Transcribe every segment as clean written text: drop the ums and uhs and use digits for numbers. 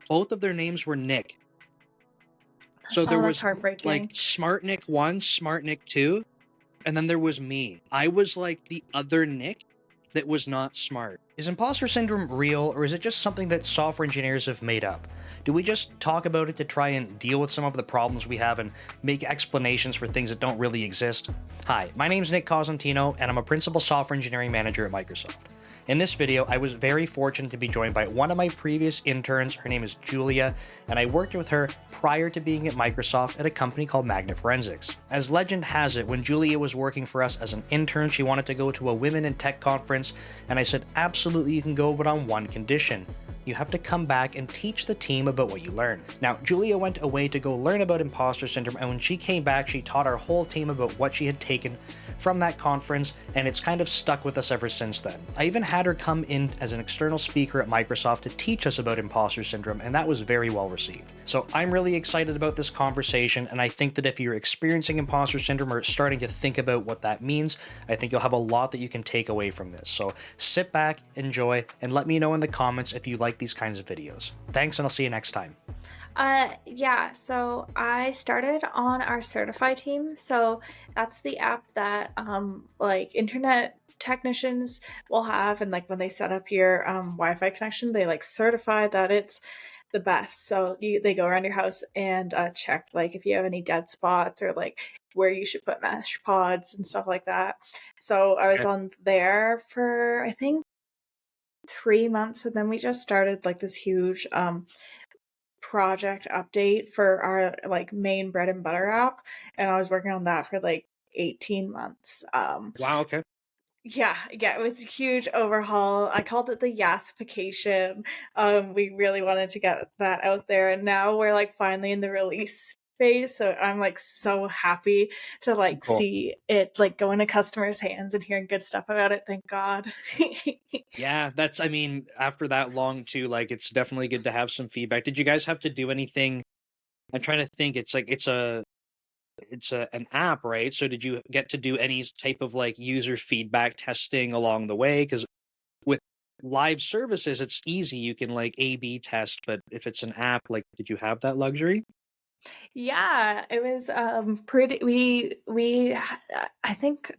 both of their names were Nick. So there Oh, that's was heartbreaking. like Smart Nick 1, Smart Nick 2, and then there was me. I was like the other Nick that was not smart. Is imposter syndrome real, or is it just something that software engineers have made up? Do we just talk about it to try and deal with some of the problems we have and make explanations for things that don't really exist? Hi, my name's Nick Cosentino, and I'm a principal software engineering manager at Microsoft. In this video, I was very fortunate to be joined by one of my previous interns. Her name is Julia, and I worked with her prior to being at Microsoft at a company called Magnet Forensics. As legend has it, when Julia was working for us as an intern, she wanted to go to a Women in Tech conference, and I said, absolutely you can go, but on one condition. You have to come back and teach the team about what you learned. Now, Julia went away to go learn about imposter syndrome, and when she came back, she taught our whole team about what she had taken from that conference, and it's kind of stuck with us ever since then. I even had her come in as an external speaker at Microsoft to teach us about imposter syndrome, and that was very well received. So I'm really excited about this conversation, and I think that if you're experiencing imposter syndrome or starting to think about what that means, I think you'll have a lot that you can take away from this. So sit back, enjoy, and let me know in the comments if you like these kinds of videos. Thanks, and I'll see you next time. Yeah, so I started on our Certify team. So that's the app that like internet technicians will have, and like when they set up your Wi-Fi connection, they like certify that it's the best. So they go around your house and check like if you have any dead spots or like where you should put mesh pods and stuff like that. So I was on there for I think 3 months, and then we just started like this huge project update for our like main bread and butter app, and I was working on that for like 18 months. Wow, okay. Yeah, it was a huge overhaul. I called it the Yassification. We really wanted to get that out there, and now we're like finally in the release phase, so I'm like so happy to like Cool. see it like go into customers' hands and hearing good stuff about it. Thank God. Yeah, that's, I mean, after that long too, like it's definitely good to have some feedback. Did you guys have to do anything? I'm trying to think. It's like an app, right? So did you get to do any type of like user feedback testing along the way? Because with live services, it's easy. You can like A/B test, but if it's an app, like, did you have that luxury? Yeah, it was pretty we I think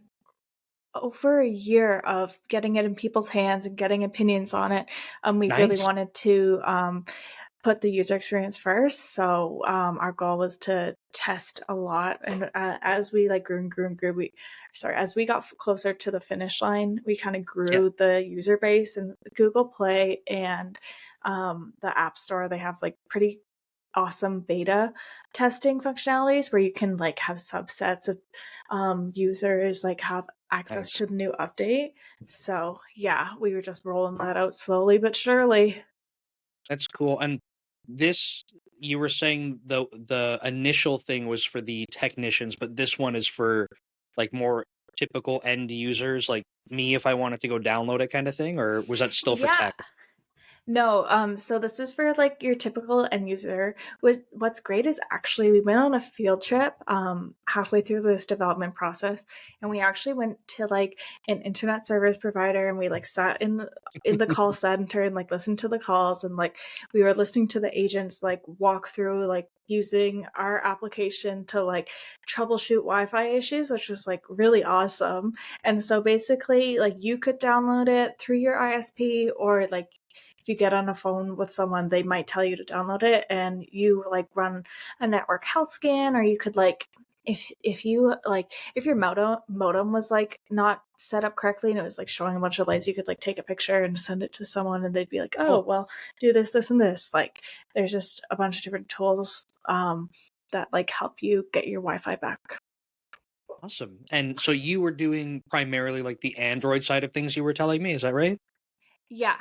over a year of getting it in people's hands and getting opinions on it. We really Nice. wanted to put the user experience first. So our goal was to test a lot, and as we like grew and grew and grew, as we got closer to the finish line, we kind of grew the user base. And Google Play and the App Store, they have like pretty awesome beta testing functionalities where you can like have subsets of users like have access Nice. to the new update. So yeah, we were just rolling that out slowly but surely. That's cool. And this, you were saying the initial thing was for the technicians, but this one is for like more typical end users, like me if I wanted to go download it kind of thing, or was that still for Yeah. tech? No, so this is for like your typical end user. What's great is actually we went on a field trip halfway through this development process, and we actually went to like an internet service provider, and we like sat in the call center and like listened to the calls, and like we were listening to the agents like walk through like using our application to like troubleshoot Wi-Fi issues, which was like really awesome. And so basically like you could download it through your ISP, or like if you get on a phone with someone, they might tell you to download it, and you like run a network health scan, or you could like if you like if your modem was like not set up correctly and it was like showing a bunch of lights, you could like take a picture and send it to someone, and they'd be like, oh well, do this, this, and this. Like there's just a bunch of different tools that like help you get your Wi-Fi back. Awesome. And so you were doing primarily like the Android side of things, you were telling me, is that right? Yeah,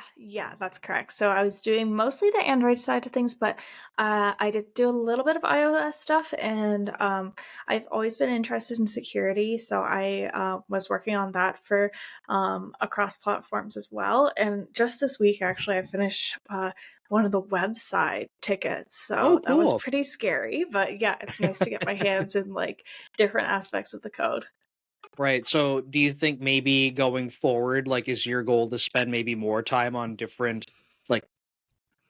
that's correct. So I was doing mostly the Android side of things, but I did do a little bit of iOS stuff, and I've always been interested in security, so I was working on that for across platforms as well. And just this week, actually, I finished one of the website tickets, so that was Cool. pretty scary. But yeah, it's nice to get my hands in like different aspects of the code. Right. So do you think maybe going forward, like, is your goal to spend maybe more time on different, like,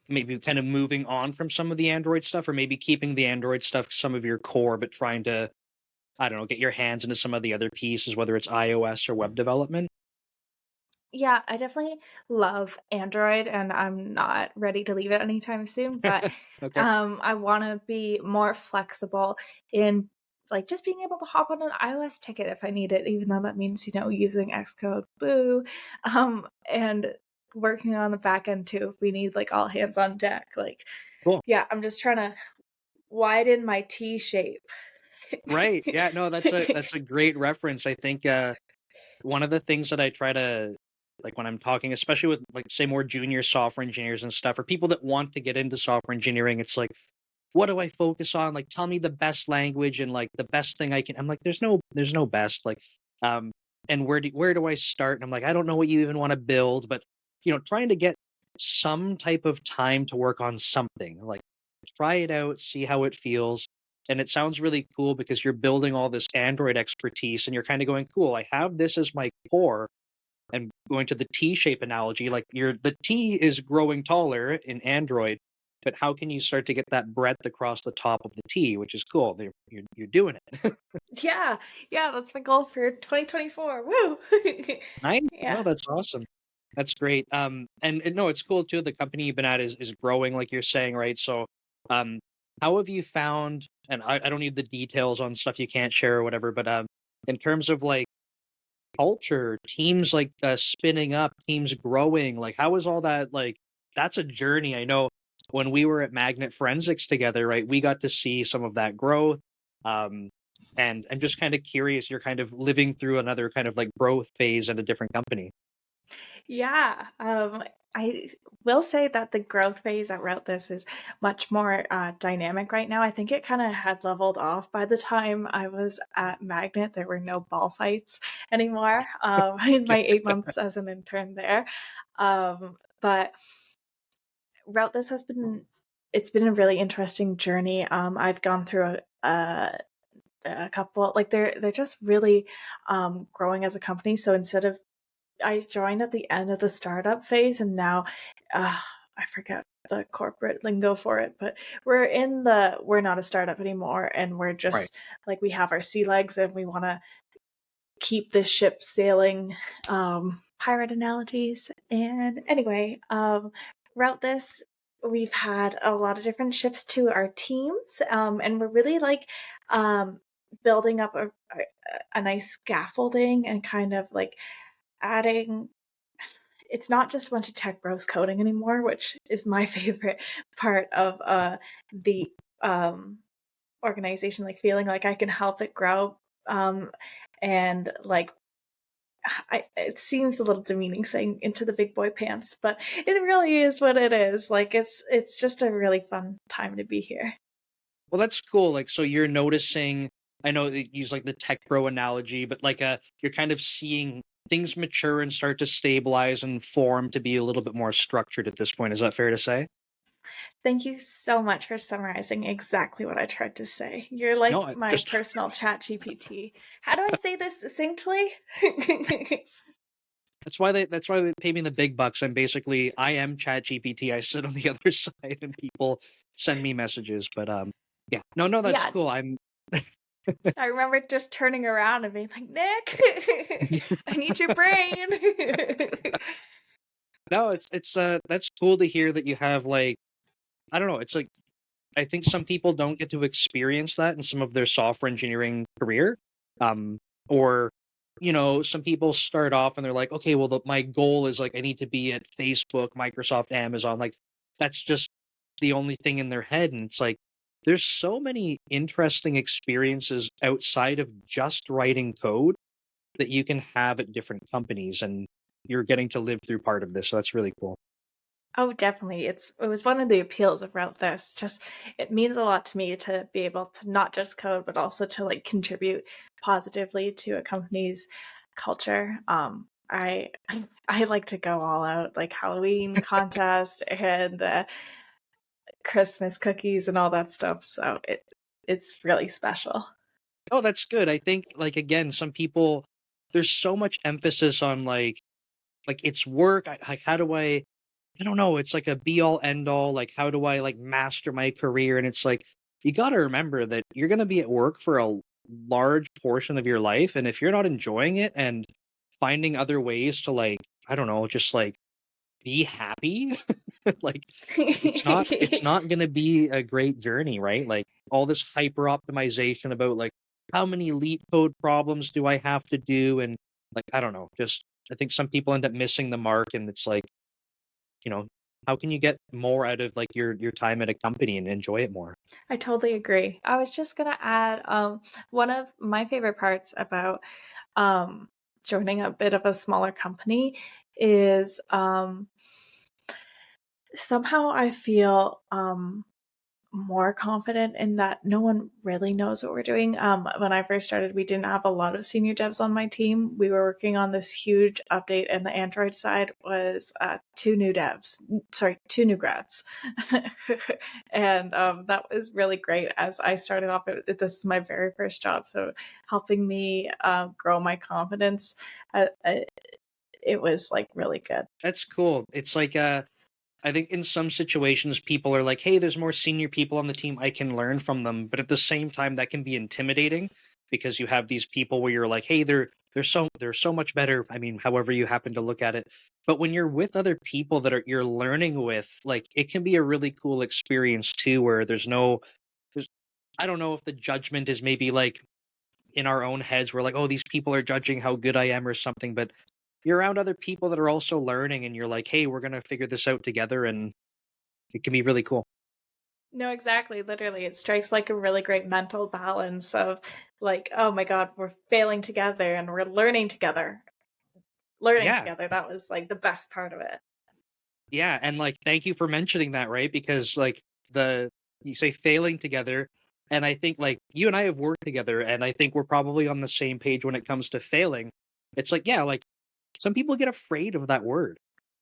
maybe kind of moving on from some of the Android stuff, or maybe keeping the Android stuff some of your core, but trying to, I don't know, get your hands into some of the other pieces, whether it's iOS or web development? Yeah, I definitely love Android, and I'm not ready to leave it anytime soon, but, Okay, I wanna be more flexible in, like, just being able to hop on an iOS ticket if I need it, even though that means, using Xcode, boo, and working on the back end too if we need, like, all hands on deck, like, cool. yeah, I'm just trying to widen my T shape. Right. Yeah, no, that's a great reference. I think one of the things that I try to, like, when I'm talking, especially with, like, say, more junior software engineers and stuff, or people that want to get into software engineering, it's like, what do I focus on? Like, tell me the best language and like the best thing I can. I'm like, there's no best. Like, um, and where do I start? And I'm like, I don't know what you even want to build, but trying to get some type of time to work on something. Like, try it out, see how it feels. And it sounds really cool because you're building all this Android expertise and you're kind of going, cool, I have this as my core. And going to the T-shape analogy, like the T is growing taller in Android, but how can you start to get that breadth across the top of the T, which is cool. You're doing it. Yeah, yeah, that's my goal for 2024, woo! Nice. No, Yeah. that's awesome. That's great. And no, it's cool too. The company you've been at is growing, like you're saying, right? So, um, how have you found? And I don't need the details on stuff you can't share or whatever, but in terms of like culture, teams like spinning up, teams growing, like how is all that like that's a journey. I know when we were at Magnet Forensics together, right? We got to see some of that growth. Um and I'm just kind of curious, you're kind of living through another kind of like growth phase at a different company. Yeah, I will say that the growth phase at Route This is much more dynamic right now. I think it kind of had leveled off by the time I was at Magnet. There were no ball fights anymore in my 8 months as an intern there. But Route This has been it's been a really interesting journey. I've gone through a couple like they're just really growing as a company. So instead of I joined at the end of the startup phase, and now uh, I forget the corporate lingo for it, but we're not a startup anymore, and we're Right. just like we have our sea legs, and we want to keep this ship sailing. Pirate analogies, and anyway, throughout this, we've had a lot of different shifts to our teams, and we're really like building up a nice scaffolding and kind of like adding it's not just a bunch of tech bros coding anymore, which is my favorite part of the um, organization. Like feeling like I can help it grow, and like it seems a little demeaning saying into the big boy pants, but it really is what it is. Like it's just a really fun time to be here. Well, that's cool. Like, so you're noticing, I know they use like the tech bro analogy, but like you're kind of seeing things mature and start to stabilize and form to be a little bit more structured at this point. Is that fair to say? Thank you so much for summarizing exactly what I tried to say. You're like No, I my just personal chat GPT. How do I say this succinctly? that's why they pay me the big bucks. I am Chat GPT. I sit on the other side and people send me messages. But yeah. No, no, that's Yeah, cool. I'm I remember just turning around and being like, Nick, I need your brain. no, it's that's cool to hear that you have like I don't know, it's like I think some people don't get to experience that in some of their software engineering career. Um, or, some people start off and they're like, okay, well, my goal is like, I need to be at Facebook, Microsoft, Amazon. Like, that's just the only thing in their head. And it's like, there's so many interesting experiences outside of just writing code that you can have at different companies. And you're getting to live through part of this. So that's really cool. Oh, definitely. It was one of the appeals about this. Just it means a lot to me to be able to not just code, but also to like contribute positively to a company's culture. I like to go all out, like Halloween contest and Christmas cookies and all that stuff. So it's really special. Oh, that's good. I think, like, again, some people, there's so much emphasis on like it's work. Like, how do I? I don't know, it's like a be all end all, like how do I like master my career? And it's like you got to remember that you're going to be at work for a large portion of your life, and if you're not enjoying it and finding other ways to like, I don't know, just like be happy, like it's not going to be a great journey, right? Like all this hyper optimization about like how many elite code problems do I have to do, and like I don't know, just I think some people end up missing the mark, and it's like, you know, how can you get more out of like your time at a company and enjoy it more? I totally agree. I was just gonna add, one of my favorite parts about um, joining a bit of a smaller company is somehow I feel more confident in that no one really knows what we're doing. When I first started, we didn't have a lot of senior devs on my team. We were working on this huge update, and the Android side was two new devs, sorry, two new grads. And that was really great as I started off. This is my very first job. So helping me grow my confidence, it was like really good. That's cool. It's like I think in some situations people are like, "Hey, there's more senior people on the team. I can learn from them." But at the same time, that can be intimidating because you have these people where you're like, "Hey, they're so much better." I mean, however you happen to look at it. But when you're with other people that are you're learning with, like it can be a really cool experience too, where there's I don't know if the judgment is maybe like in our own heads. We're like, "Oh, these people are judging how good I am or something." But you're around other people that are also learning, and you're like, "Hey, we're gonna figure this out together," and it can be really cool. No, exactly. Literally, it strikes like a really great mental balance of like, oh my God, we're failing together and we're learning together. Learning Yeah, together. That was like the best part of it. yeah, and like, thank you for mentioning that, right? Because like the you say failing together, and I think like you and I have worked together, and I think we're probably on the same page when it comes to failing. It's like, yeah, like some people get afraid of that word,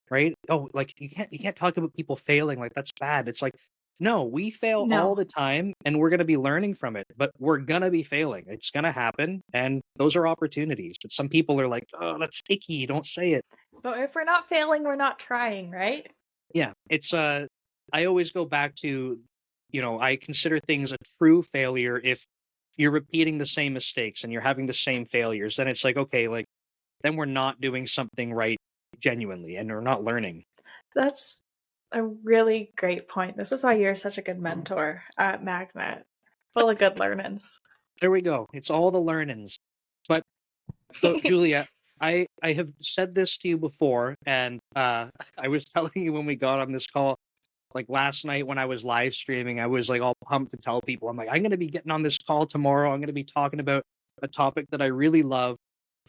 right? Oh, like you can't talk about people failing, like that's bad. It's like, no, we fail all No, the time and we're gonna be learning from it, but we're gonna be failing. It's gonna happen, and those are opportunities. But some people are like, oh, that's icky, don't say it. but if we're not failing, we're not trying, right? Yeah, it's I always go back to, I consider things a true failure if you're repeating the same mistakes and you're having the same failures. Then it's like, okay, like then we're not doing something right genuinely and we're not learning. That's a really great point. This is why you're such a good mentor at Magnet, full of good learnings. There we go. It's all the learnings. But so Julia, I have said this to you before, and I was telling you when we got on this call, like last night when I was live streaming, I was like all pumped to tell people, I'm like, I'm gonna be getting on this call tomorrow. I'm gonna be talking about a topic that I really love.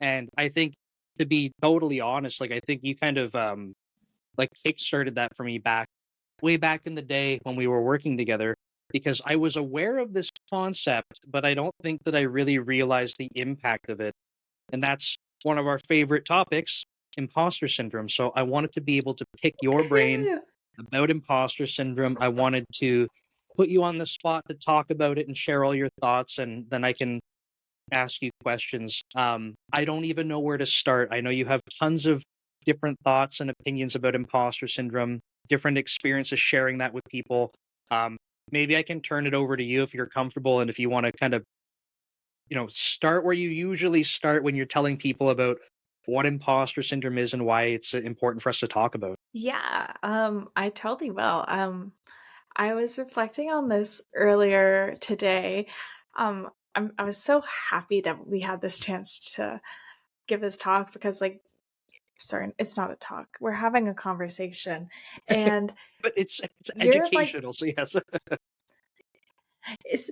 And I think, to be totally honest, like I think you kind of like kickstarted that for me back way back in the day when we were working together, because I was aware of this concept, but I don't think that I really realized the impact of it. And that's one of our favorite topics, imposter syndrome. So I wanted to be able to pick your brain Woohoo! about imposter syndrome. I wanted to put you on the spot to talk about it and share all your thoughts, and then I can ask you questions. I don't even know where to start. I know you have tons of different thoughts and opinions about imposter syndrome, different experiences sharing that with people. Um, Maybe I can turn it over to you if you're comfortable, and if you want to kind of, start where you usually start when you're telling people about what imposter syndrome is and why it's important for us to talk about. Yeah, I totally will. I was reflecting on this earlier today. I was so happy that we had this chance to give this talk because, like, sorry, it's not a talk. We're having a conversation, and But it's you're like, educational, so yes. it's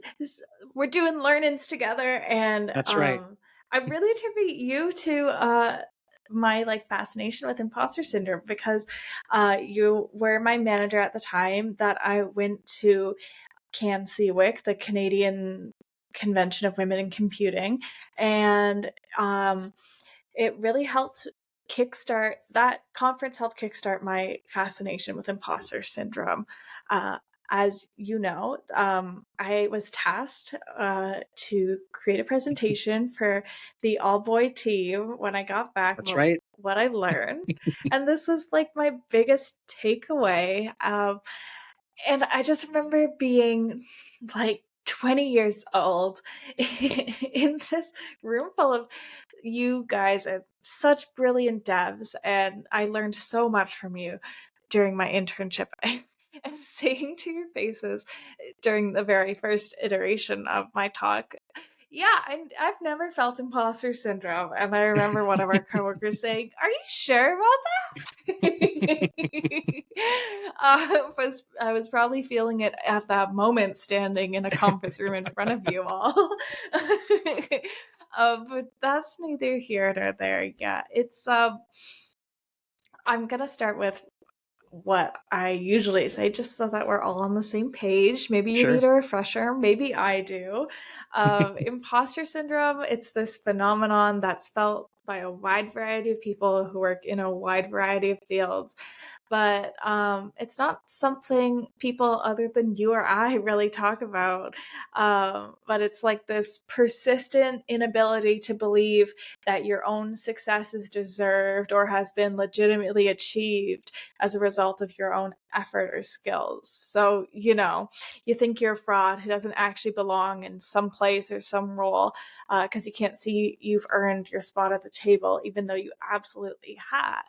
we're doing learnings together, and That's right. I really attribute you to my like fascination with imposter syndrome because you were my manager at the time that I went to CAN-CWIC, the Canadian Convention of Women in Computing, and it really helped kickstart that conference helped kickstart my fascination with imposter syndrome. Uh, as you know, I was tasked to create a presentation for the all boy team when I got back. That's Well, right. what I learned. And this was like my biggest takeaway. And I just remember being like 20 years old in this room full of you guys are such brilliant devs, and I learned so much from you during my internship. And saying to your faces during the very first iteration of my talk, yeah, I've never felt imposter syndrome. And I remember one of our coworkers saying, "Are you sure about that?" I was probably feeling it at that moment, standing in a conference room in front of you all. But that's neither here nor there. Yeah, it's I'm gonna start with what I usually say, just so that we're all on the same page. Maybe you need Sure. a refresher, maybe I do. Imposter syndrome, it's this phenomenon that's felt by a wide variety of people who work in a wide variety of fields, but it's not something people other than you or I really talk about. But it's like this persistent inability to believe that your own success is deserved or has been legitimately achieved as a result of your own effort or skills. So, you think you're a fraud who doesn't actually belong in some place or some role because you can't see you've earned your spot at the table, even though you absolutely have.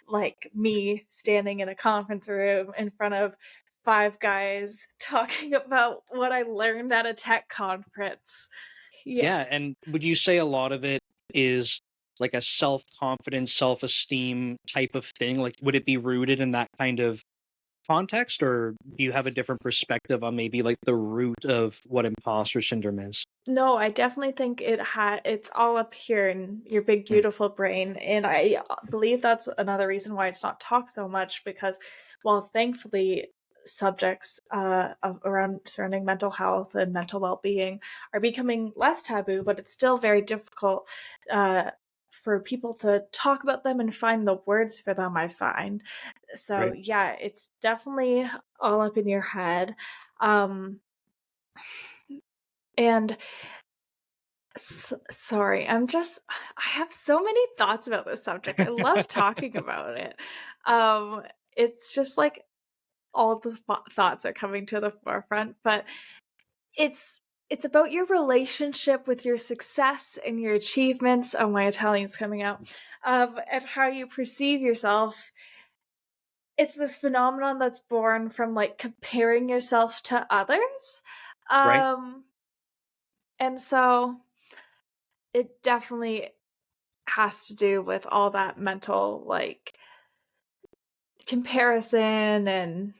Like me standing in a conference room in front of five guys talking about what I learned at a tech conference. Yeah. Yeah, and would you say a lot of it is like a self-confidence, self-esteem type of thing? Like, would it be rooted in that kind of context, or do you have a different perspective on maybe like the root of what imposter syndrome is? No, I definitely think it's all up here in your big Mm. beautiful brain, and I believe that's another reason why it's not talked so much, because while thankfully subjects around surrounding mental health and mental well-being are becoming less taboo, but it's still very difficult for people to talk about them and find the words for them, I find. So Right. yeah, it's definitely all up in your head. Um and sorry, I have so many thoughts about this subject. I love talking about it. Um, it's just like all the thoughts are coming to the forefront, but it's it's about your relationship with your success and your achievements. Oh, my Italian's coming out. And how you perceive yourself. It's this phenomenon that's born from like comparing yourself to others. Right. Um, and so it definitely has to do with all that mental like comparison and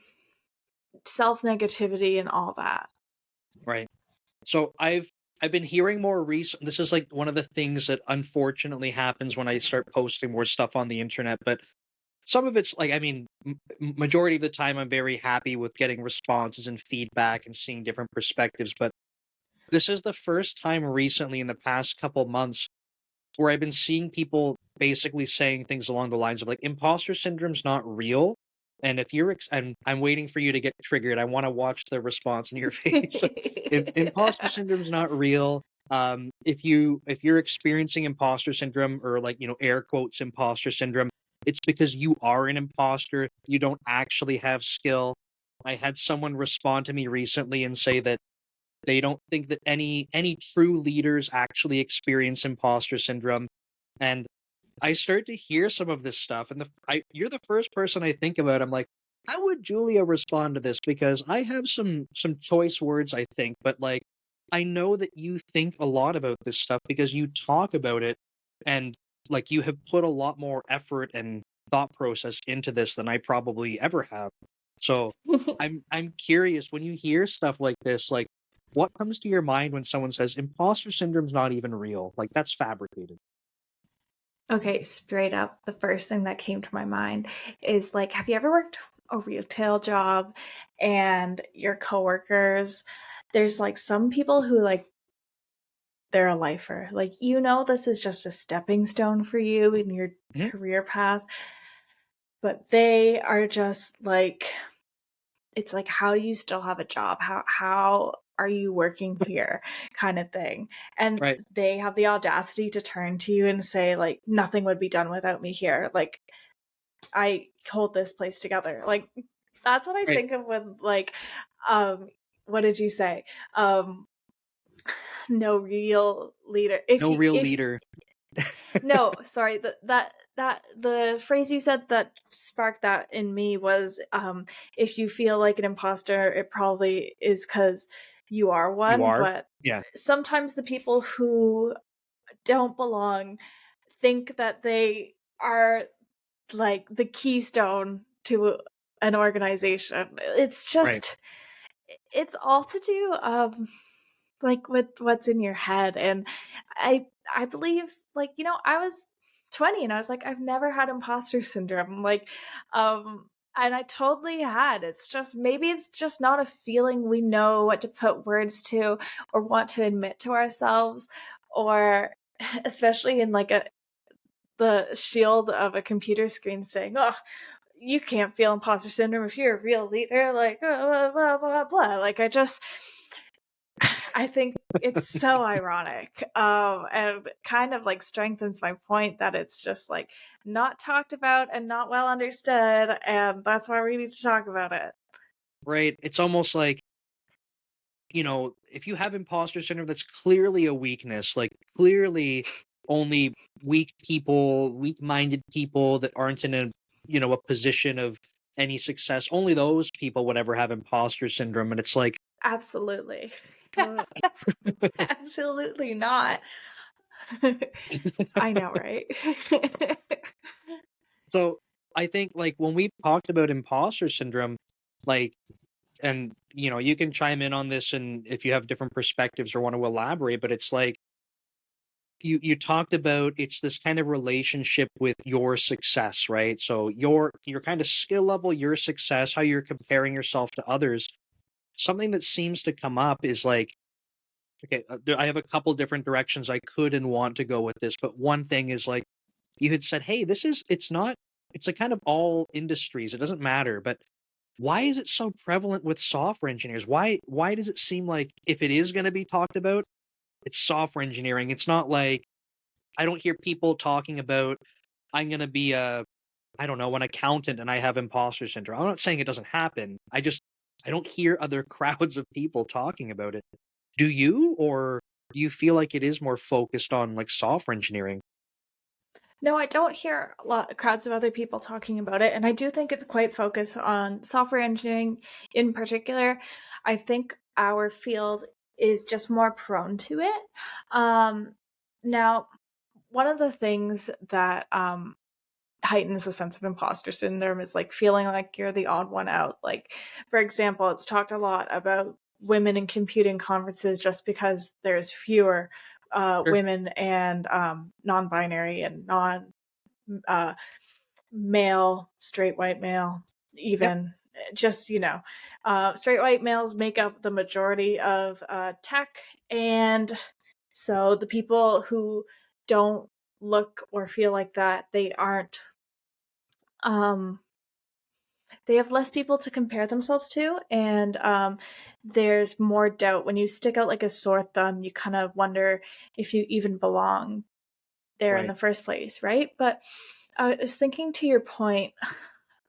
self-negativity and all that. Right. So I've been hearing more recent. This is like one of the things that unfortunately happens when I start posting more stuff on the internet. But some of it's like, I mean, majority of the time, I'm very happy with getting responses and feedback and seeing different perspectives. But this is the first time recently in the past couple months where I've been seeing people basically saying things along the lines of like imposter syndrome's not real. And if you're, I'm waiting for you to get triggered. I want to watch the response in your face. If imposter syndrome's not real, if you're experiencing imposter syndrome, or like air quotes imposter syndrome, it's because you are an imposter. You don't actually have skill. I had someone respond to me recently and say that they don't think that any true leaders actually experience imposter syndrome. And I start to hear some of this stuff, and you're the first person I think about. I'm like, how would Julia respond to this? Because I have some choice words, I think, but like, I know that you think a lot about this stuff because you talk about it, and like you have put a lot more effort and thought process into this than I probably ever have. So I'm curious, when you hear stuff like this, like what comes to your mind when someone says imposter syndrome's not even real? Like that's fabricated. Okay, straight up, the first thing that came to my mind is like, have you ever worked a retail job and your coworkers, there's like some people who like they're a lifer. Like, this is just a stepping stone for you in your Mhm. career path, but they are just like, it's like, how do you still have a job? How are you working here kind of thing. And Right. they have the audacity to turn to you and say, like, nothing would be done without me here. Like, I hold this place together. Like, that's what I Right. think of when, like, what did you say? No real leader. No real leader. No, sorry, that the phrase you said that sparked that in me was, if you feel like an imposter, it probably is because you are You one. are? But Yeah. sometimes the people who don't belong think that they are like the keystone to an organization. It's Right. just, it's all to do like with what's in your head. And I believe, like, I was 20 and I was like, I've never had imposter syndrome. Like, and I totally had. It's just, maybe it's just not a feeling we know what to put words to or want to admit to ourselves, or especially in like the shield of a computer screen saying, oh, you can't feel imposter syndrome if you're a real leader, like, blah blah blah blah. Like, I think it's so ironic, and kind of like strengthens my point that it's just like not talked about and not well understood, and that's why we need to talk about it. Right. It's almost like, if you have imposter syndrome, that's clearly a weakness. Like, clearly only weak-minded people that aren't in a position of any success, only those people would ever have imposter syndrome. And it's like, Absolutely. uh, Absolutely not. I know, right? so I think, like, when we've talked about imposter syndrome, like, and you can chime in on this, and if you have different perspectives or want to elaborate, but it's like, you talked about, it's this kind of relationship with your success, right? So your kind of skill level, your success, how you're comparing yourself to others. Something that seems to come up is like, okay, I have a couple different directions I could and want to go with this, but one thing is, like, you had said, hey, it's not, it's a kind of all industries, it doesn't matter, but why is it so prevalent with software engineers? Why does it seem like, if it is going to be talked about, it's software engineering? It's not like, I don't hear people talking about, I'm going to be I don't know, an accountant and I have imposter syndrome. I'm not saying it doesn't happen. I don't hear other crowds of people talking about it. Do you, or do you feel like it is more focused on, like, software engineering? No, I don't hear a lot crowds of other people talking about it, and I do think it's quite focused on software engineering in particular. I think our field is just more prone to it. Now, one of the things that heightens a sense of imposter syndrome is like feeling like you're the odd one out. Like, for example, it's talked a lot about women in computing conferences just because there's fewer Sure. women and non-binary and non uh, male, straight white male, Yep. even just, straight white males make up the majority of tech. And so the people who don't look or feel like that, um, they have less people to compare themselves to. And there's more doubt. When you stick out like a sore thumb, you kind of wonder if you even belong there in Right. the first place, right? But I was thinking, to your point,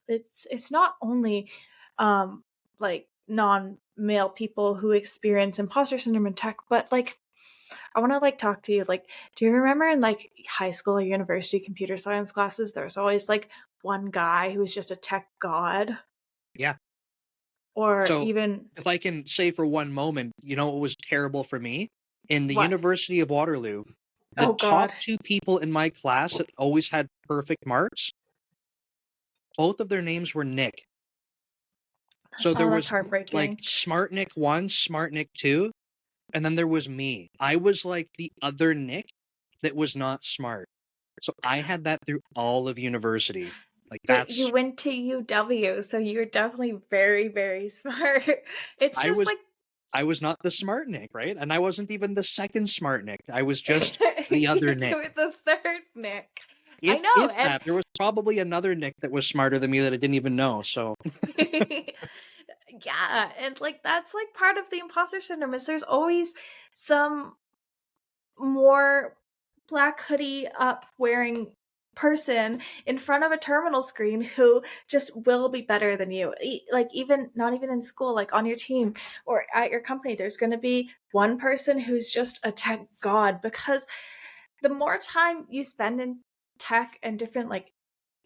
it's not only like non-male people who experience imposter syndrome in tech, but like, I want to like talk to you, like, do you remember in like high school or university computer science classes there's always like one guy who's just a tech god? Yeah. Or So even if I can say for one moment, what was terrible for me? In the what? University of Waterloo, the Oh top god. two people in my class that always had perfect marks, both of their names were Nick. So there Oh, that's was, like, heartbreaking. Smart Nick 1, Smart Nick 2, and then there was me. I was like the other Nick that was not smart. So I had that through all of university. Like, But you that's went to UW, so you're definitely very, very smart. It's I just was like I was not the smart Nick, right? And I wasn't even the second smart Nick. I was just the other you Nick. were the third Nick. I know, If and that, there was probably another Nick that was smarter than me that I didn't even know. So Yeah, and like that's like part of the imposter syndrome is there's always some more black hoodie up wearing person in front of a terminal screen who just will be better than you. Like even not even in school, like on your team or at your company, there's going to be one person who's just a tech god because the more time you spend in tech and different like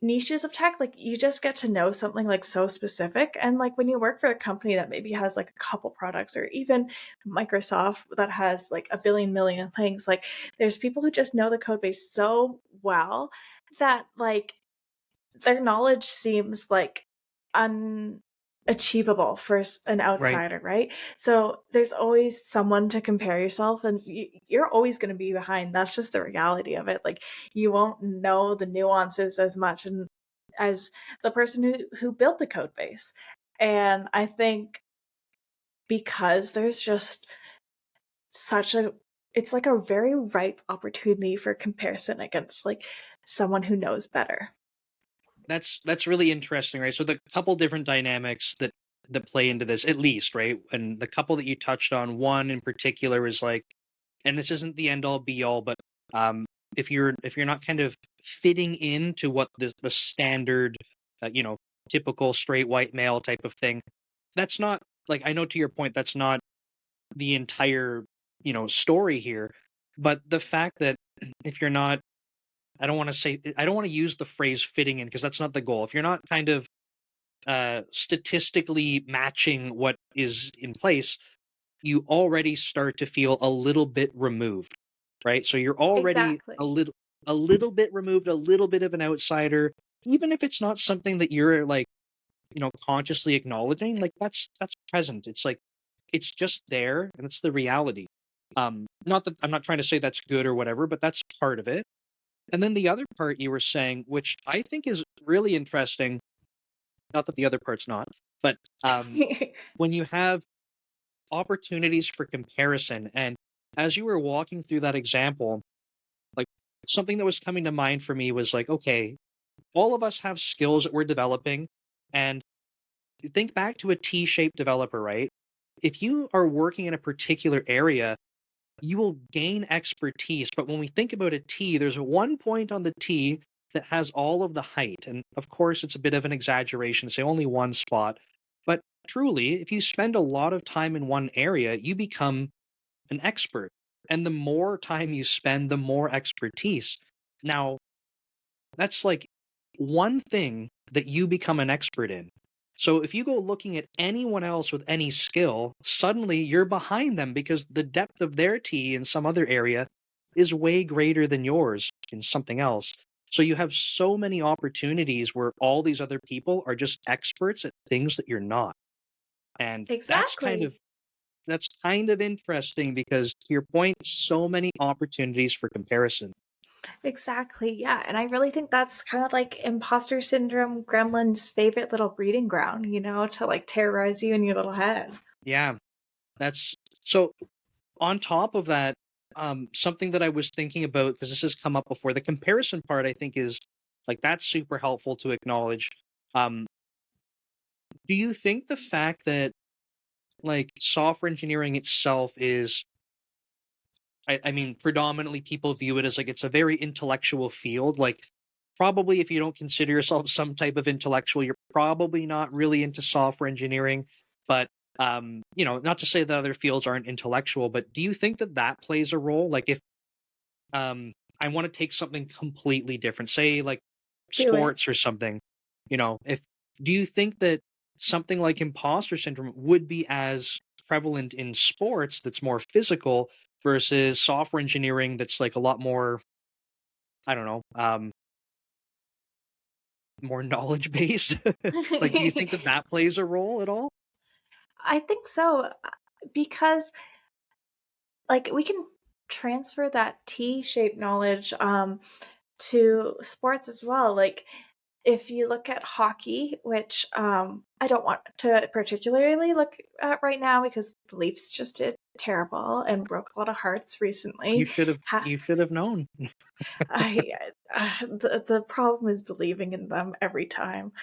niches of tech, like you just get to know something like so specific. And like when you work for a company that maybe has like a couple products or even Microsoft that has like a billion million things, like there's people who just know the code base so well that like their knowledge seems like unachievable for an Right. outsider, right? So there's always someone to compare yourself, and you're always going to be behind. That's just the reality of it. Like you won't know the nuances as much and as the person who built the code base. And I think because there's just such a it's like a very ripe opportunity for comparison against like someone who knows better. That's really interesting, right? So the couple different dynamics that play into this, at least, right? And the couple that you touched on, one in particular is like, and this isn't the end all be all, but um, if you're not kind of fitting into what the standard, you know, typical straight white male type of thing, that's not like I know to your point, that's not the entire story here, but the fact that if you're not I don't want to use the phrase fitting in because that's not the goal. If you're not kind of statistically matching what is in place, you already start to feel a little bit removed, right? So you're already Exactly. a little bit removed, a little bit of an outsider, even if it's not something that you're like, consciously acknowledging, like that's present. It's like it's just there and it's the reality. Not that I'm not trying to say that's good or whatever, but that's part of it. And then the other part you were saying, which I think is really interesting, not that the other part's not, but when you have opportunities for comparison, and as you were walking through that example, like something that was coming to mind for me was like, okay, all of us have skills that we're developing, and you think back to a T-shaped developer, right? If you are working in a particular area, you will gain expertise. But when we think about a T, there's one point on the T that has all of the height. And of course, it's a bit of an exaggeration to say only one spot. But truly, if you spend a lot of time in one area, you become an expert. And the more time you spend, the more expertise. Now, that's like one thing that you become an expert in. So if you go looking at anyone else with any skill, suddenly you're behind them because the depth of their tea in some other area is way greater than yours in something else. So you have so many opportunities where all these other people are just experts at things that you're not. And Exactly. that's kind of interesting because to your point, so many opportunities for comparison. Exactly. Yeah. And I really think that's kind of like imposter syndrome, gremlin's favorite little breeding ground, to like terrorize you in your little head. Yeah, that's so on top of that, something that I was thinking about because this has come up before, the comparison part I think is like that's super helpful to acknowledge. Um, do you think the fact that like software engineering itself is, I mean, predominantly people view it as like it's a very intellectual field. Like, probably if you don't consider yourself some type of intellectual, you're probably not really into software engineering. But not to say that other fields aren't intellectual, but do you think that that plays a role? Like, if um, I want to take something completely different, say like Do it. sports or something. If do you think that something like imposter syndrome would be as prevalent in sports that's more physical versus software engineering that's like a lot more, I don't know, more knowledge based? Like, do you think that that plays a role at all? I think so because like we can transfer that T-shaped knowledge to sports as well. Like if you look at hockey, which I don't want to particularly look at right now because the Leafs just did terrible and broke a lot of hearts recently. You should have known. I the problem is believing in them every time.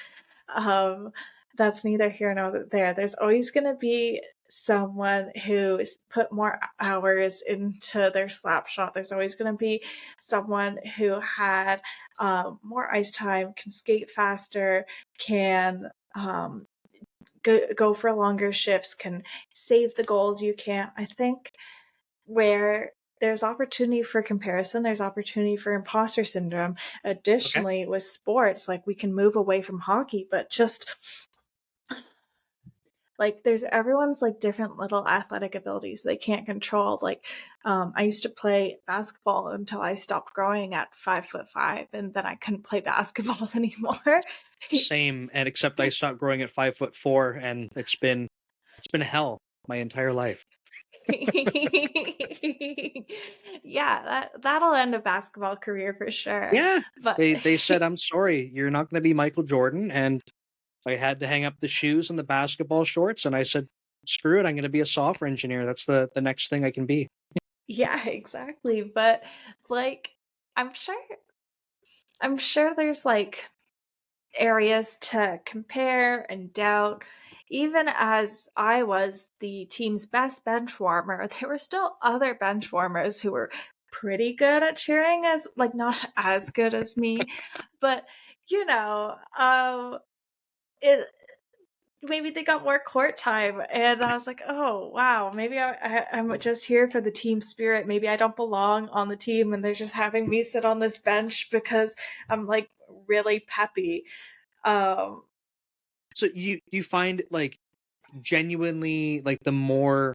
Um, that's neither here nor there. There's always going to be someone who's put more hours into their slap shot. There's always going to be someone who had more ice time, can skate faster, can go for longer shifts, can save the goals you can't. I think where there's opportunity for comparison, there's opportunity for imposter syndrome. Okay. Additionally, with sports, like we can move away from hockey, but just like there's everyone's like different little athletic abilities they can't control. Like I used to play basketball until I stopped growing at 5'5", and then I couldn't play basketballs anymore. Same, and except I stopped growing at 5'4", and it's been hell my entire life. Yeah, that'll end a basketball career for sure. Yeah, But they said, "I'm sorry, you're not going to be Michael Jordan," and I had to hang up the shoes and the basketball shorts, and I said, "Screw it, I'm going to be a software engineer. That's the next thing I can be." yeah, exactly. But like I'm sure I'm sure there's like areas to compare and doubt. Even as I was the team's best bench warmer, there were still other bench warmers who were pretty good at cheering, as like not as good as me, but you know, it maybe they got more court time, and I was like, oh wow, maybe I'm just here for the team spirit. Maybe I don't belong on the team, and they're just having me sit on this bench because I'm like really peppy. Um, So you find like genuinely like the more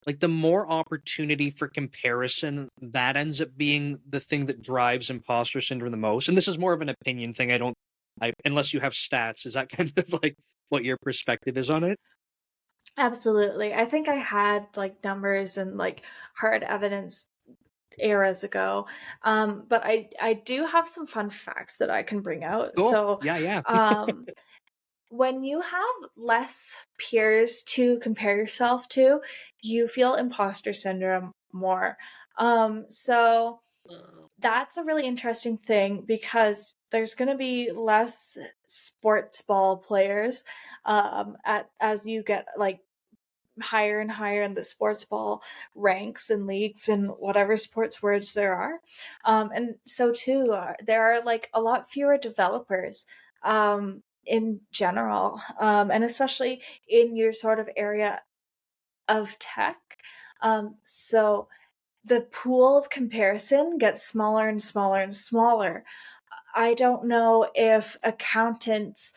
opportunity for comparison, that ends up being the thing that drives imposter syndrome the most. And this is more of an opinion thing. I unless you have stats, is that kind of like what your perspective is on it? Absolutely. I think I had like numbers and like hard evidence eras ago. But I do have some fun facts that I can bring out. Cool. So, Yeah, yeah. um, when you have less peers to compare yourself to, you feel imposter syndrome more. So that's a really interesting thing because there's going to be less sports ball players at as you get like higher and higher in the sports ball ranks and leagues and whatever sports words there are. And so too, there are like a lot fewer developers in general, and especially in your sort of area of tech. So the pool of comparison gets smaller and smaller and smaller. I don't know if accountants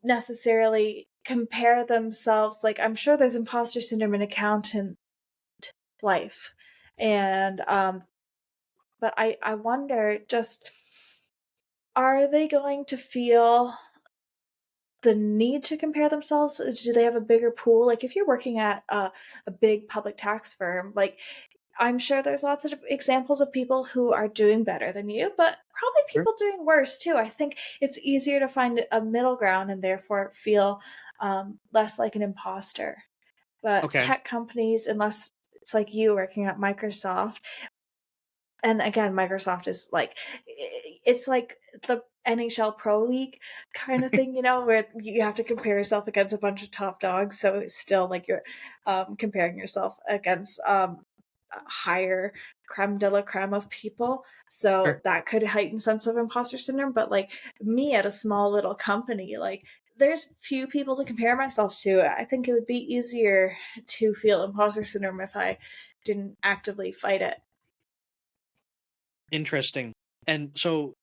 necessarily compare themselves. Like I'm sure there's imposter syndrome in accountant life, and but I wonder, just are they going to feel the need to compare themselves? Do they have a bigger pool? Like if you're working at a big public tax firm, like I'm sure there's lots of examples of people who are doing better than you, but probably Sure. people doing worse too. I think it's easier to find a middle ground and therefore feel less like an imposter. But Okay. tech companies, unless it's like you working at Microsoft, and again, Microsoft is like, it's like the NHL Pro League kind of thing, where you have to compare yourself against a bunch of top dogs. So it's still like you're comparing yourself against higher creme de la creme of people. So Sure. that could heighten sense of imposter syndrome. But like me at a small little company, like there's few people to compare myself to. I think it would be easier to feel imposter syndrome if I didn't actively fight it. Interesting. And so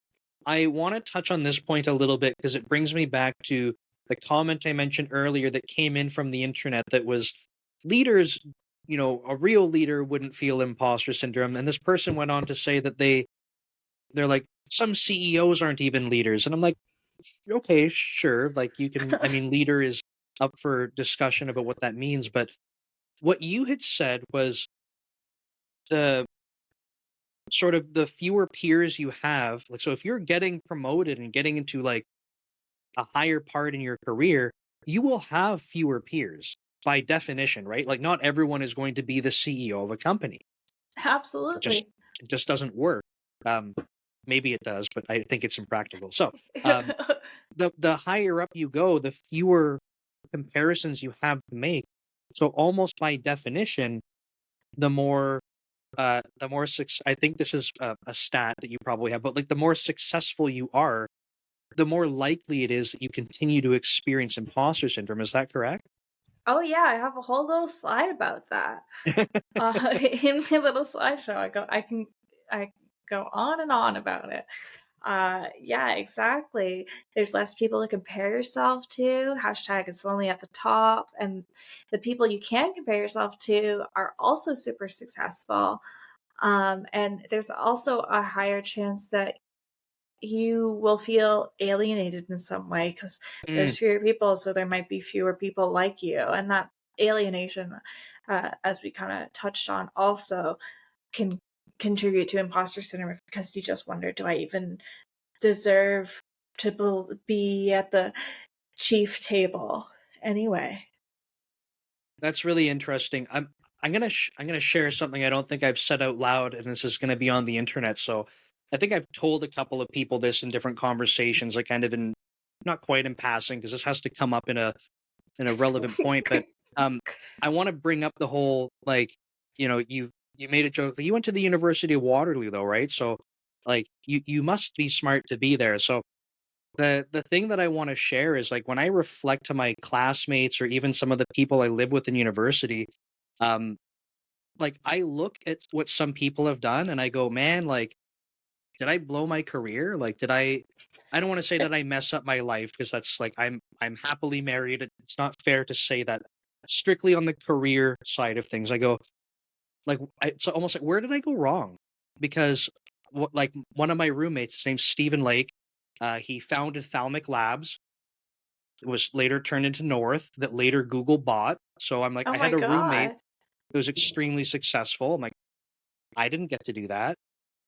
I want to touch on this point a little bit because it brings me back to the comment I mentioned earlier that came in from the internet that was leaders, a real leader wouldn't feel imposter syndrome. And this person went on to say that they're like, some CEOs aren't even leaders. And I'm like, okay, sure. Like I mean, leader is up for discussion about what that means. But what you had said was the sort of the fewer peers you have. Like, so if you're getting promoted and getting into like a higher part in your career, you will have fewer peers by definition, right? Like not everyone is going to be the CEO of a company. It just Absolutely. it just doesn't work. Um, maybe it does, but I think it's impractical. So um, the higher up you go, the fewer comparisons you have to make. So almost by definition, the more I think this is a stat that you probably have, but like the more successful you are, the more likely it is that you continue to experience imposter syndrome. Is that correct? Oh yeah, I have a whole little slide about that. In my little slideshow, I go on and on about it. Yeah, exactly. There's less people to compare yourself to. Hashtag it's only at the top, and the people you can compare yourself to are also super successful. And there's also a higher chance that you will feel alienated in some way because Mm, there's fewer people, so there might be fewer people like you, and that alienation, as we kind of touched on, also can contribute to imposter syndrome because you just wonder, do I even deserve to be at the chief table anyway? that's really interesting. I'm gonna share something I don't think I've said out loud, and this is gonna be on the internet. So I think I've told a couple of people this in different conversations, like kind of in not quite in passing, because this has to come up in a relevant point. But um, I want to bring up the whole like, you made a joke. Like, you went to the University of Waterloo, though, right? So like you must be smart to be there. So the thing that I want to share is like when I reflect to my classmates or even some of the people I live with in university, um, like I look at what some people have done and I go, man, like, did I blow my career? Like, I don't want to say that I mess up my life because that's like I'm happily married. It's not fair to say that strictly on the career side of things. I go like it's almost like where did I go wrong? Because what like one of my roommates, his name's Stephen Lake, he founded Thalmic Labs. It was later turned into North, that later Google bought. So I'm like, Oh I my had a roommate god. who was extremely successful. I'm like, I didn't get to do that.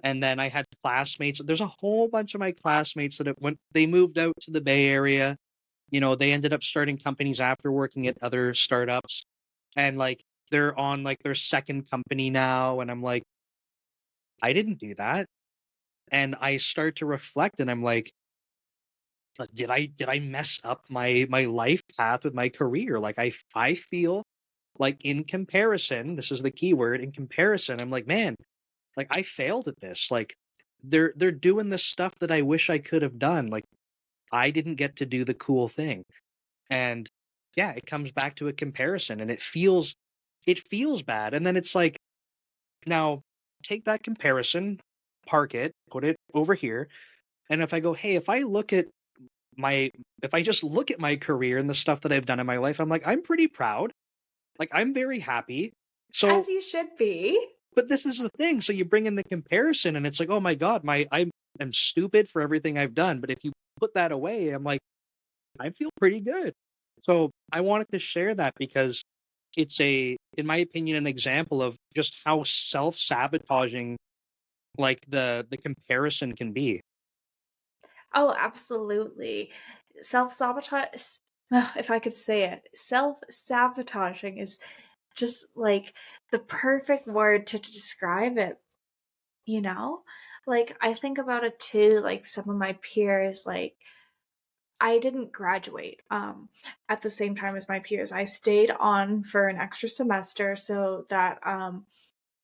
And then I had classmates. There's a whole bunch of my classmates that they moved out to the Bay Area. They ended up starting companies after working at other startups. And like they're on like their second company now. And I'm like, I didn't do that. And I start to reflect and I'm like, did I mess up my life path with my career? Like I feel like in comparison, this is the key word, in comparison, I'm like, man, like I failed at this. Like they're doing the stuff that I wish I could have done. Like I didn't get to do the cool thing. And yeah, it comes back to a comparison and it feels bad. And then it's like, now take that comparison, park it, put it over here. And if I go, hey, my if I just look at my career and the stuff that I've done in my life, I'm like, I'm pretty proud. Like I'm very happy. So As you should be. but this is the thing. So you bring in the comparison and it's like, oh my God, I'm stupid for everything I've done. But if you put that away, I'm like, I feel pretty good. So I wanted to share that because it's in my opinion, an example of just how self-sabotaging like the comparison can be. Oh, absolutely. Self-sabotage, if I could say it, self-sabotaging is just like the perfect word to describe it, you know? Like, I think about it too, like some of my peers, like, I didn't graduate at the same time as my peers. I stayed on for an extra semester so that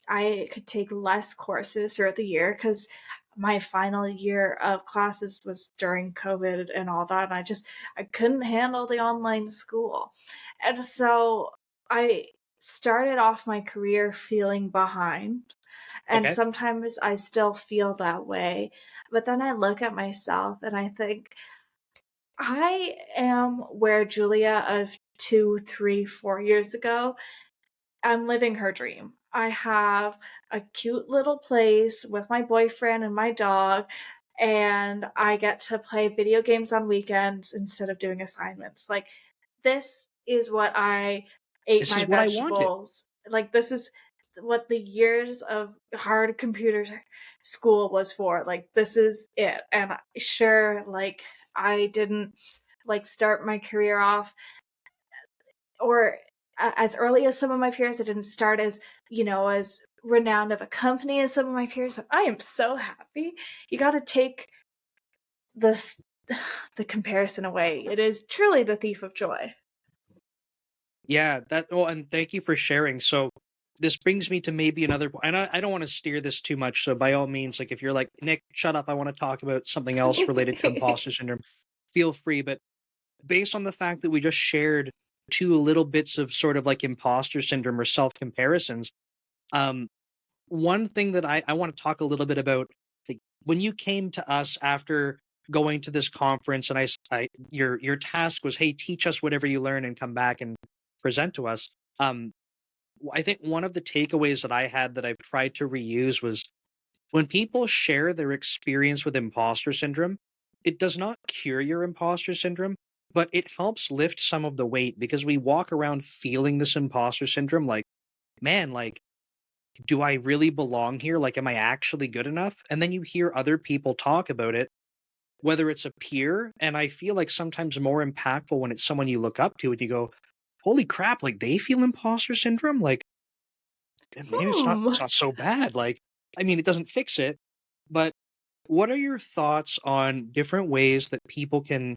I could take less courses throughout the year because my final year of classes was during COVID and all that. And I couldn't handle the online school. And so I started off my career feeling behind. And Okay. sometimes I still feel that way. But then I look at myself and I think, I am where Julia of 2, 3, 4 years ago. I'm living her dream. I have a cute little place with my boyfriend and my dog, and I get to play video games on weekends instead of doing assignments. Like, this is what I ate This my is what I wanted. vegetables. Like, this is what the years of hard computer school was for. Like, this is it. And sure, like, I didn't like start my career off or as early as some of my peers. I didn't start as, as renowned of a company as some of my peers, but I am so happy. You got to take this the comparison away. It is truly the thief of joy. Yeah, and thank you for sharing. So this brings me to maybe another point. And I don't want to steer this too much. So by all means, like if you're like, Nick, shut up, I want to talk about something else related to imposter syndrome, feel free. But based on the fact that we just shared two little bits of sort of like imposter syndrome or self comparisons, um, one thing that I want to talk a little bit about, like when you came to us after going to this conference and your task was, hey, teach us whatever you learn and come back and present to us. um I think one of the takeaways that I had that I've tried to reuse was when people share their experience with imposter syndrome, it does not cure your imposter syndrome, but it helps lift some of the weight because we walk around feeling this imposter syndrome like, man, like, do I really belong here? Like, am I actually good enough? And then you hear other people talk about it, whether it's a peer, and I feel like sometimes more impactful when it's someone you look up to and you go, holy crap, like they feel imposter syndrome? Like, maybe Hmm. it's not so bad. Like, I mean, it doesn't fix it, but what are your thoughts on different ways that people can,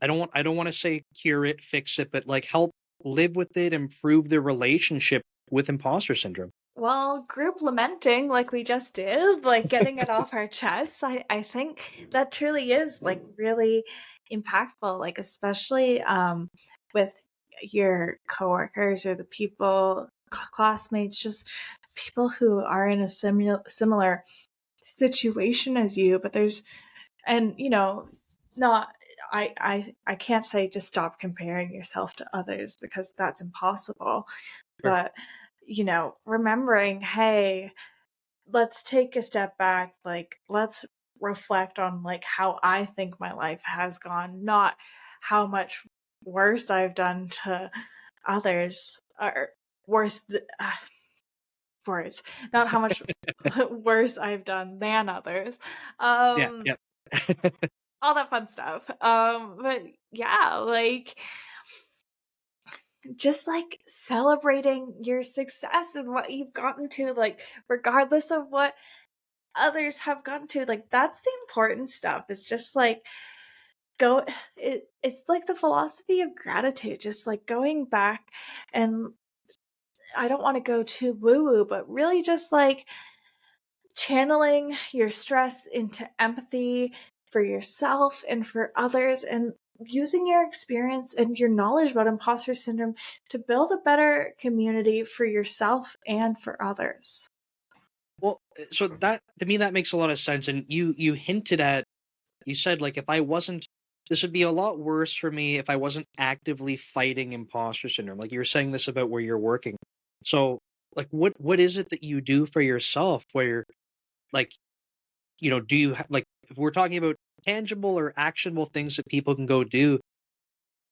I don't want to say cure it, fix it, but like help live with it, improve their relationship with imposter syndrome? Well, group lamenting like we just did, like getting it off our chests, I think that truly is like really impactful, like especially with your coworkers or the people, classmates, just people who are in a similar situation as you, but there's and not I can't say just stop comparing yourself to others because that's impossible, Sure. but remembering, hey, let's take a step back, like let's reflect on like how I think my life has gone, not how much worse I've done to others, or worse words, not how much worse I've done than others. Yeah, um yeah. all that fun stuff. But yeah, like just like celebrating your success and what you've gotten to, like regardless of what others have gotten to, like that's the important stuff. It's just like go it's like the philosophy of gratitude, just like going back, and I don't want to go too woo woo, but really just like channeling your stress into empathy for yourself and for others, and using your experience and your knowledge about imposter syndrome to build a better community for yourself and for others. Well, so that to me that makes a lot of sense. And you hinted at, you said like if I wasn't, this would be a lot worse for me if I wasn't actively fighting imposter syndrome. Like you were saying this about where you're working. So like what is it that you do for yourself where like, do you like if we're talking about tangible or actionable things that people can go do,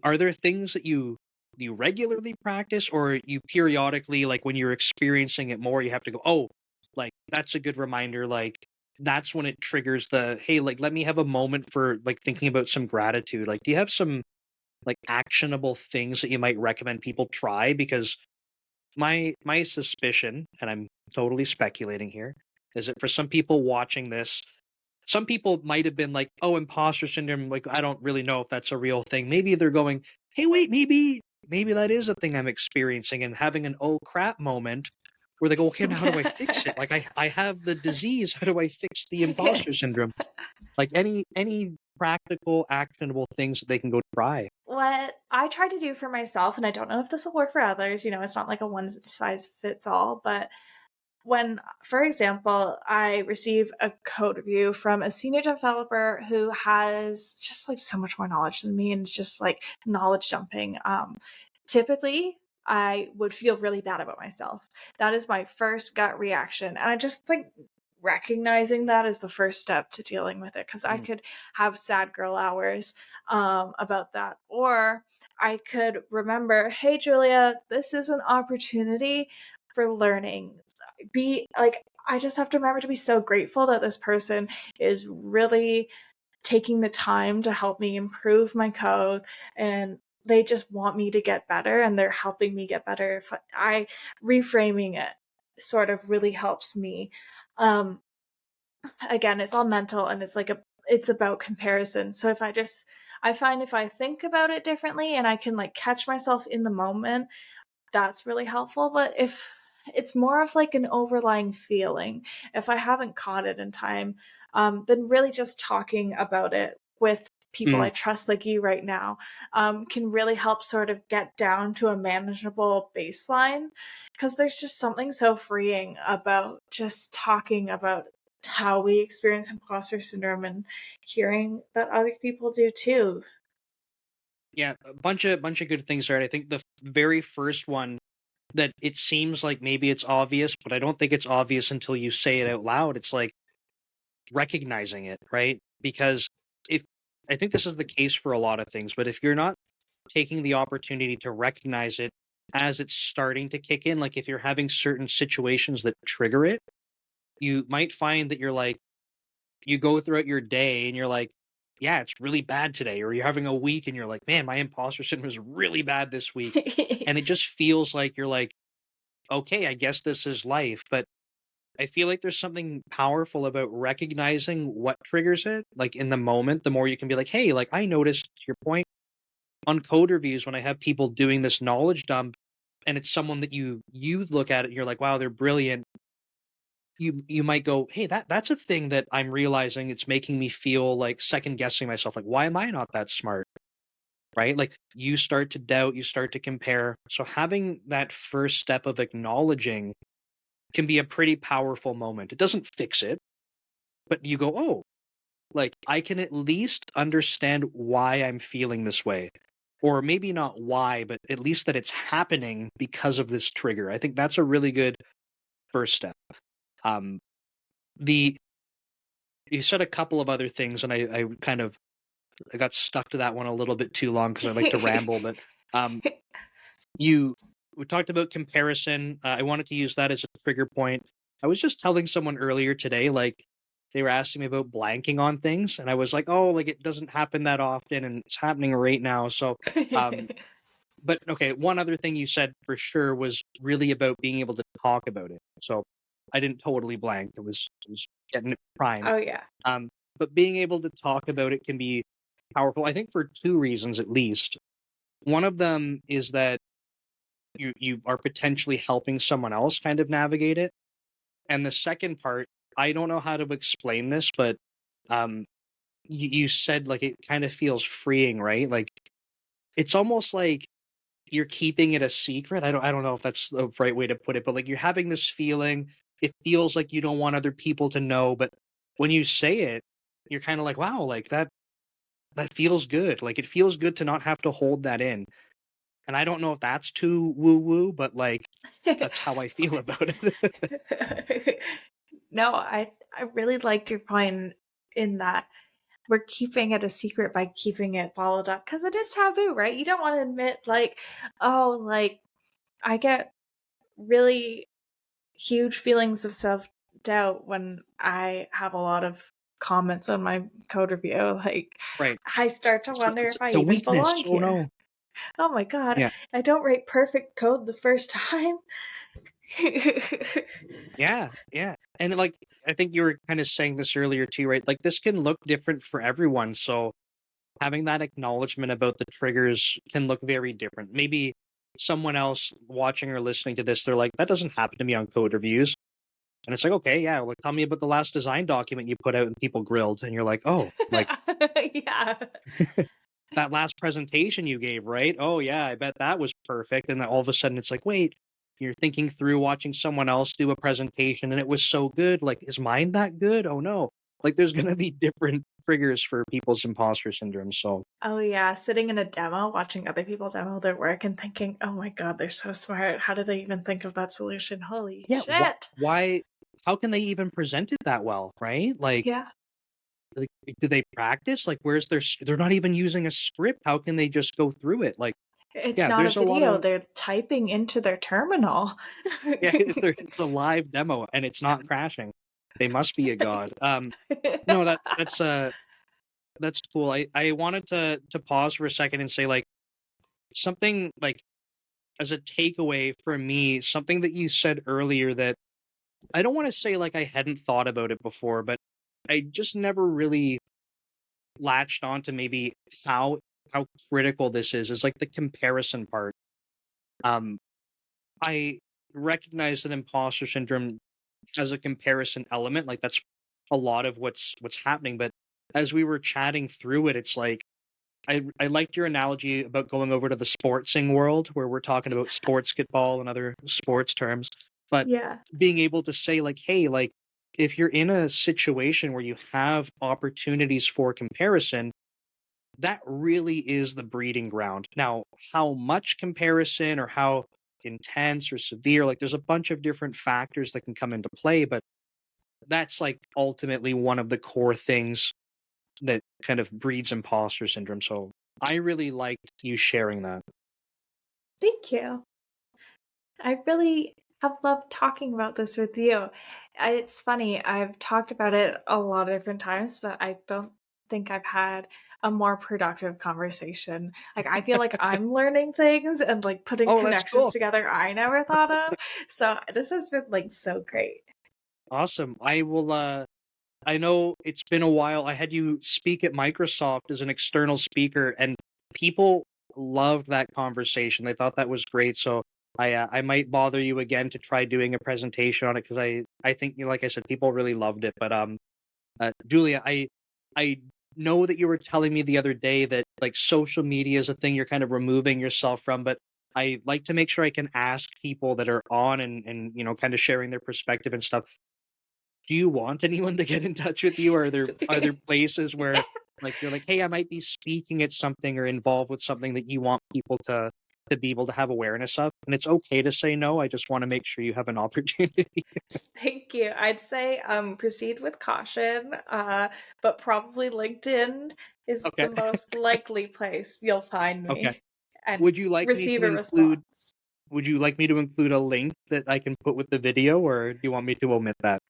are there things that you regularly practice, or you periodically, like when you're experiencing it more, you have to go, oh, like that's a good reminder, like that's when it triggers the, hey, like let me have a moment for like thinking about some gratitude. Like do you have some like actionable things that you might recommend people try? Because my suspicion, and I'm totally speculating here, is that for some people watching this, some people might have been like, "Oh, imposter syndrome, like I don't really know if that's a real thing." Maybe they're going, "Hey, wait, maybe that is a thing I'm experiencing," and having an "oh crap" moment where they go, "Okay, now how do I fix it? Like I have the disease. How do I fix the imposter syndrome?" Like any practical, actionable things that they can go try. What I try to do for myself, and I don't know if this will work for others, it's not like a one size fits all, but when, for example, I receive a code review from a senior developer who has just like so much more knowledge than me and it's just like knowledge jumping, typically I would feel really bad about myself. That is my first gut reaction. And I just think recognizing that is the first step to dealing with it, because I Mm. could have sad girl hours about that. Or I could remember, hey, Julia, this is an opportunity for learning. Be like, I just have to remember to be so grateful that this person is really taking the time to help me improve my code, and they just want me to get better and they're helping me get better. If I reframing it sort of really helps me. Um, Again, it's all mental and it's about comparison. So I find if I think about it differently and I can like catch myself in the moment, that's really helpful. But if it's more of like an overlying feeling, if I haven't caught it in time, then really just talking about it with people Mm, I trust, like you right now, can really help sort of get down to a manageable baseline. Because there's just something so freeing about just talking about how we experience imposter syndrome and hearing that other people do too. yeah, a bunch of good things there. I think the very first one that it seems like maybe it's obvious, but I don't think it's obvious until you say it out loud. It's like recognizing it, right? Because if I think this is the case for a lot of things, but if you're not taking the opportunity to recognize it as it's starting to kick in, like if you're having certain situations that trigger it, you might find that you're like, you go throughout your day and you're like, yeah, it's really bad today. Or you're having a week and you're like, man, my imposter syndrome is really bad this week. And it just feels like you're like, okay, I guess this is life. But I feel like there's something powerful about recognizing what triggers it. Like in the moment, the more you can be like, hey, like I noticed to your point on code reviews when I have people doing this knowledge dump and it's someone that you look at it and you're like, wow, they're brilliant. You might go, hey, that's a thing that I'm realizing it's making me feel like second guessing myself. Like, why am I not that smart? Right? Like you start to doubt, you start to compare. So having that first step of acknowledging can be a pretty powerful moment. It doesn't fix it, but you go, oh, like I can at least understand why I'm feeling this way. Or maybe not why, but at least that it's happening because of this trigger. I think that's a really good first step. Um, the You said a couple of other things, and I kind of I got stuck to that one a little bit too long because I like to ramble. But um, you we talked about comparison. I wanted to use that as a trigger point. I was just telling someone earlier today, like they were asking me about blanking on things, and I was like, "Oh, like it doesn't happen that often, and it's happening right now." So, um, but okay, one other thing you said for sure was really about being able to talk about it. So I didn't totally blank. It was getting it primed. Oh yeah. Um, but being able to talk about it can be powerful. I think for two reasons at least. One of them is that you are potentially helping someone else kind of navigate it. And the second part, I don't know how to explain this, but um, you said like it kind of feels freeing, right? Like it's almost like you're keeping it a secret. I don't know if that's the right way to put it, but like you're having this feeling. It feels like you don't want other people to know, but when you say it, you're kind of like, wow, like that feels good. Like it feels good to not have to hold that in. And I don't know if that's too woo woo, but like that's how I feel about it. No, I really liked your point in that we're keeping it a secret by keeping it bottled up because it is taboo, right? You don't want to admit like, oh, like I get really huge feelings of self-doubt when I have a lot of comments on my code review. Like Right. I start to wonder It's if I a even weakness. belong Oh here. no. Oh my god, Yeah. I don't write perfect code the first time. Yeah. Yeah. And like I think you were kind of saying this earlier too, right? Like this can look different for everyone. So having that acknowledgement about the triggers can look very different. Maybe someone else watching or listening to this, they're like, that doesn't happen to me on code reviews. And it's like, okay, yeah, like tell me about the last design document you put out and people grilled. And you're like, oh, like Yeah. that last presentation you gave, right? Oh, yeah, I bet that was perfect. And then all of a sudden it's like, wait, you're thinking through watching someone else do a presentation and it was so good. Like, is mine that good? Oh, no. Like, there's going to be different triggers for people's imposter syndrome. So, Oh yeah, sitting in a demo, watching other people demo their work and thinking, "Oh my god, they're so smart. How did they even think of that solution? Holy yeah, shit." why, how can they even present it that well, right? Yeah. Like, do they practice? Like, where's their, they're not even using a script. How can they just go through it? Like, It's yeah, not a there's a lot video, of, they're typing into their terminal. yeah, it's a live demo and it's not crashing. They must be a god. No, that's cool. I wanted to pause for a second and say like something like as a takeaway for me, something that you said earlier that I don't want to say like I hadn't thought about it before, but I just never really latched on to maybe how critical this is like the comparison part. Um, I recognize that imposter syndrome has a comparison element, like that's a lot of what's happening. But as we were chatting through it, it's like I liked your analogy about going over to the sportsing world where we're talking about sportsgetball and other sports terms. But Yeah. being able to say like, hey, like if you're in a situation where you have opportunities for comparison, that really is the breeding ground. Now, how much comparison or how intense or severe, like there's a bunch of different factors that can come into play, but that's like ultimately one of the core things that kind of breeds imposter syndrome. So I really liked you sharing that. Thank you. I really have loved talking about this with you. It's funny, I've talked about it a lot of different times, but I don't think I've had a more productive conversation. Like, I feel like I'm learning things and like putting Oh, that's connections cool. together I never thought of. So, this has been like so great. Awesome. I will I know it's been a while. I had you speak at Microsoft as an external speaker, and people loved that conversation. They thought that was great. So I might bother you again to try doing a presentation on it because I think like I said, people really loved it. But Julia, I know that you were telling me the other day that like social media is a thing you're kind of removing yourself from, but I like to make sure I can ask people that are on and kind of sharing their perspective and stuff. Do you want anyone to get in touch with you? Are there places where like you're like, hey, I might be speaking at something or involved with something that you want people to be able to have awareness of? And it's okay to say no. I just want to make sure you have an opportunity. Thank you. I'd say proceed with caution, but probably LinkedIn is Okay. the most likely place you'll find Okay. me and Would you like me receive to a include response. would you like me to include a link that I can put with the video, or do you want me to omit that?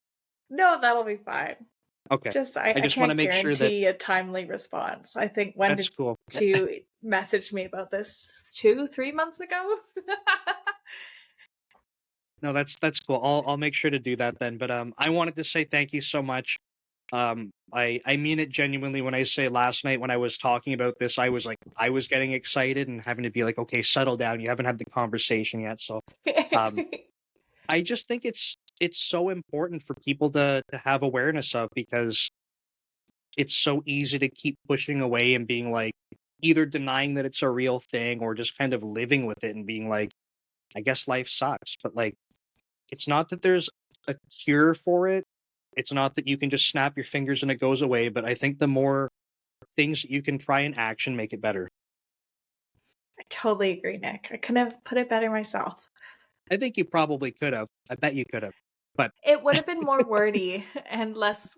No, that'll be fine. Okay. Just I I just want to can't make sure that guarantee a timely response. I think when that's did cool. you message me about this 2, 3 months ago? No, that's cool. I'll make sure to do that then. But I wanted to say thank you so much. I mean it genuinely when I say last night when I was talking about this, I was like I was getting excited and having to be like, okay, settle down. You haven't had the conversation yet. So um I just think it's so important for people to have awareness of because it's so easy to keep pushing away and being like either denying that it's a real thing or just kind of living with it and being like, I guess life sucks. But like it's not that there's a cure for it. It's not that you can just snap your fingers and it goes away, but I think the more things that you can try in action make it better. I totally agree, Nick. I couldn't have put it better myself. I think you probably could have. I bet you could have. But It would have been more wordy and less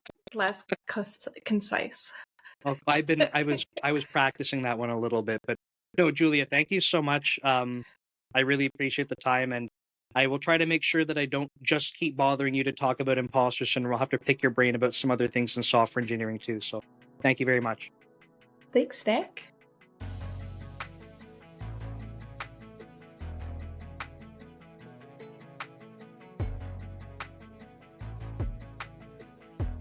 concise. well, I was practicing that one a little bit. But no, Julia, thank you so much. I really appreciate the time, and I will try to make sure that I don't just keep bothering you to talk about imposter syndrome. I'll have to pick your brain about some other things in software engineering too. So thank you very much. Thanks, Nick.